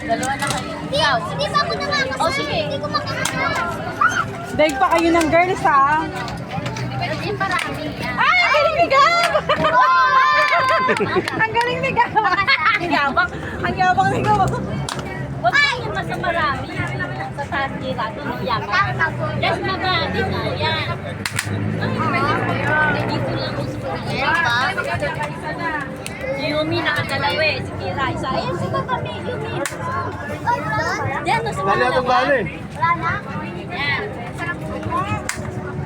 Dalawa na kayo. Ikaw. Hindi ba ako nakakasama? Oh, sige. Hindi ko makakasama. Daig pa kayo ng girls, ha? Hindi para kami yan. Ay, ang galing ni Gab! Ang galing ni Gab! Ang yabang. Ang yabang ni Gab. Huwag kayong mas marami. Sa Sasira, doon ang yaman. Yes, mabadi na. Yan. Dito lang mo sa Pilipinas. Yumi nakadalawa eh. Si Kira isa. Ayan, sila kami. Yumi. Yan, no, sa Bali mga atong bali. Wala na? Yan.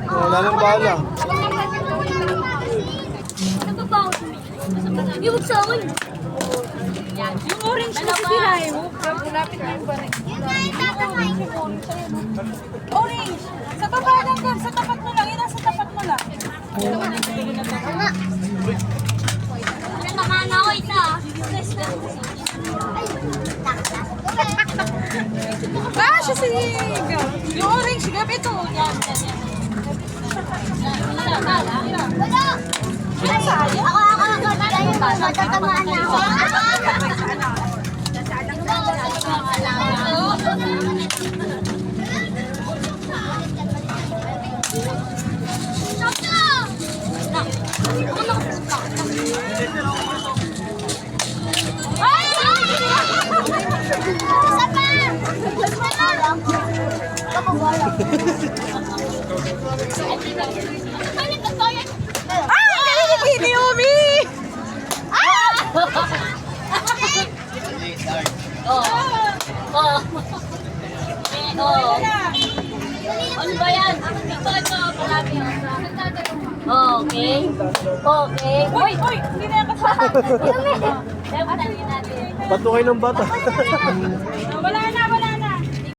Wala nang bala. Ano ba ako Yumi? Iwag sa akin. Yan. Yung orange na sisirahin mo. Lapit na yung barik. Yun nga yung tatamain ko. Orange! Sa baba lang, Gab. Sa tapat mo lang. Yan, sa tapat mo lang. Naman ako isa. Ah, siya si Gab. Yung orange, Gab. Ito. Yan, yan, yan. Wala. Yan, sayang. Ako. Matatamaan na ako. Isa pa! Ako wala. Ah, ang galing ni Yumi! Oh. Oh. Oh. Ano ba yan? Ito, palagi. Okay. Okay. Uy, uy! Hindi na yan kasama. Kaya natin. Bato kayo ng bata. Wala na.